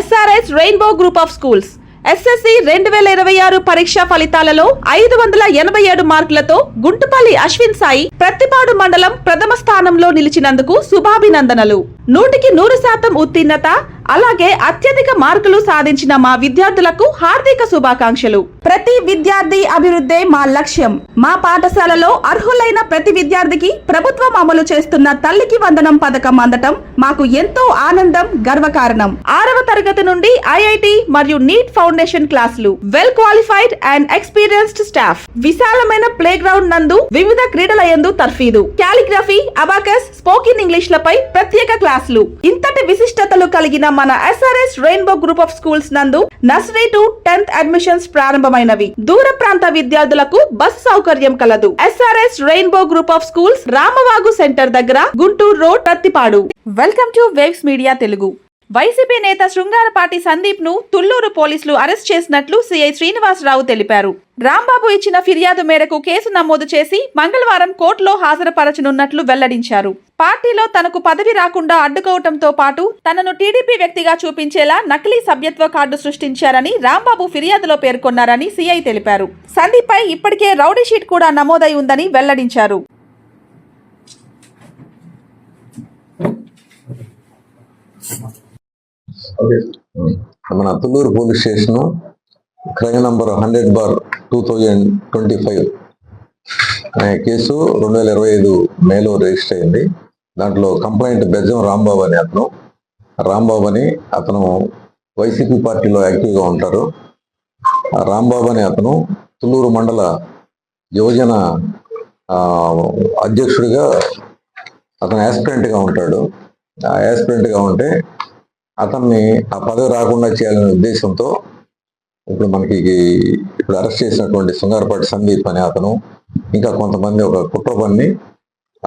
SRS Rainbow Group of Schools SSC 2026 పరీక్ష ఫలితాలలో 587 మార్కులతో గుంటుపల్లి అశ్విన్ సాయి ప్రతిపాడు మండలం ప్రథమ స్థానంలో నిలిచినందుకు శుభాభినందనలు. 100% ఉత్తీర్ణత అలాగే అత్యధిక మార్కులు సాధించిన మా విద్యార్థులకు హార్దిక శుభాకాంక్షలు. ప్రతి విద్యార్థి అభివృద్ధే మా లక్ష్యం. మా పాఠశాలలో అర్హులైన ప్రతి విద్యార్థికి ప్రభుత్వం అమలు చేస్తున్న తల్లికి వందనం పథకం అందటం మాకు ఎంతో ఆనందం, గర్వకారణం. 6వ తరగతి నుండి IIT మరియు నీట్ ఫౌండేషన్ క్లాసులు, well qualified and experienced staff, విశాలమైన ప్లే గ్రౌండ్ నందు వివిధ క్రీడల యందు తర్ఫీదు, కాలిగ్రఫీ, అబాకస్, స్పోకెన్ ఇంగ్లీష్ లపై ప్రత్యేక క్లాసులు. ఇంతటి విశిష్టతలు కలిగిన మన SRS rainbow group of schools నందు నర్సరీ టు 10th అడ్మిషన్స్ ప్రారంభమైనవి. దూర ప్రాంత విద్యార్థులకు బస్ సౌకర్యం కలదు. SRS rainbow group of schools Ramavagu centre దగ్గర, Guntur road, Prathipadu. Welcome to waves media Telugu. YCP నేత శృంగారపాటి సందీప్ ను తుళ్లూరు పోలీసులు అరెస్ట్ చేసినట్లు సిఐ శ్రీనివాసరావు తెలిపారు. రాంబాబు ఇచ్చిన ఫిర్యాదు మేరకు కేసు నమోదు చేసి మంగళవారం కోర్టులో హాజరుపరచనున్నట్లు వెల్లడించారు. పార్టీలో తనకు పదవి రాకుండా అడ్డుకోవటంతో పాటు తనను టీడీపీ వ్యక్తిగా చూపించేలా నకిలీ సభ్యత్వ కార్డు సృష్టించారని రాంబాబు ఫిర్యాదులో పేర్కొన్నారని సిఐ తెలిపారు. సందీప్ పై ఇప్పటికే రౌడీ షీట్ కూడా నమోదై ఉందని వెల్లడించారు. మన Tulluru police station crime number 100/2025 అనే కేసు 2025 మేలో రిజిస్టర్ అయింది. దాంట్లో కంప్లైంట్ బెజ్జం రాంబాబు అని అతను వైసీపీ పార్టీలో యాక్టివ్గా ఉంటారు. రాంబాబు అని అతను తుళ్ళూరు మండల యువజన అధ్యక్షుడిగా అతను యాస్పిరెంట్గా ఉంటాడు. ఆ యాస్పిరెంట్గా ఉంటే అతన్ని ఆ పదవి రాకుండా చేయాలనే ఉద్దేశంతో ఇప్పుడు అరెస్ట్ చేసినటువంటి శృంగారపాటి సందీప్ అనే అతను ఇంకా కొంతమంది ఒక కుట్ర పన్ని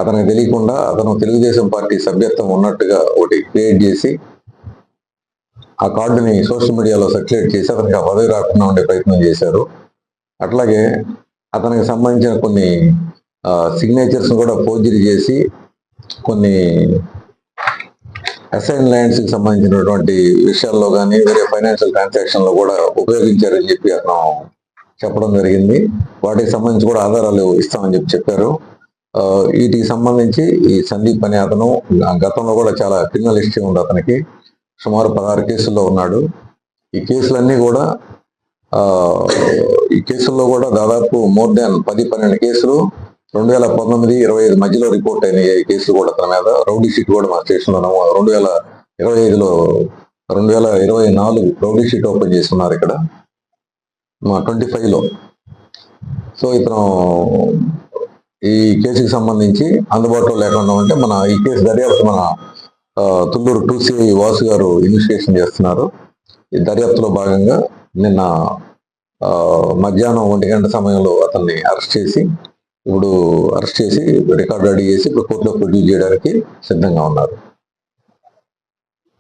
అతనికి తెలియకుండా అతను తెలుగుదేశం పార్టీ సభ్యత్వం ఉన్నట్టుగా ఒకటి క్రియేట్ చేసి ఆ కార్డుని సోషల్ మీడియాలో సర్క్యులేట్ చేసి అతనికి ఆ పదవి రాకుండా ఉండే ప్రయత్నం చేశారు. అట్లాగే అతనికి సంబంధించిన కొన్ని సిగ్నేచర్స్ కూడా ఫోర్జరీ చేసి కొన్ని అసైన్ ల్యాండ్స్కి సంబంధించినటువంటి విషయాల్లో కానీ వేరే ఫైనాన్షియల్ ట్రాన్సాక్షన్లో కూడా ఉపయోగించారని చెప్పి అతను చెప్పడం జరిగింది. వాటికి సంబంధించి కూడా ఆధారాలు ఇస్తామని చెప్పారు. వీటికి సంబంధించి ఈ సందీప్ అనే అతను గతంలో కూడా చాలా క్రిమినల్ హిస్టరీ ఉంది. అతనికి సుమారు 16 కేసుల్లో ఉన్నాడు. ఈ కేసుల్లో కూడా దాదాపు మోర్ దాన్ 10-12 కేసులు 2019-25 మధ్యలో రిపోర్ట్ అయిన కేసులు కూడా అతని మీద రౌడీ షీట్ కూడా మా స్టేషన్లో 2024 రౌడీ షీట్ ఓపెన్ చేస్తున్నారు ఇక్కడ మా 25లో. సో ఇతను ఈ కేసుకి సంబంధించి అందుబాటులో లేకుండా ఉంటే ఈ కేసు దర్యాప్తు మన తుళ్ళూరు 2CI వాసు గారు ఇన్వెస్టిగేషన్ చేస్తున్నారు. ఈ దర్యాప్తులో భాగంగా నిన్న మధ్యాహ్నం 1 గంట సమయంలో అతన్ని అరెస్ట్ చేసి రికార్డు రెడీ చేసి ఇప్పుడు కోర్టులో ప్రొడ్యూస్ చేయడానికి సిద్ధంగా ఉన్నారు.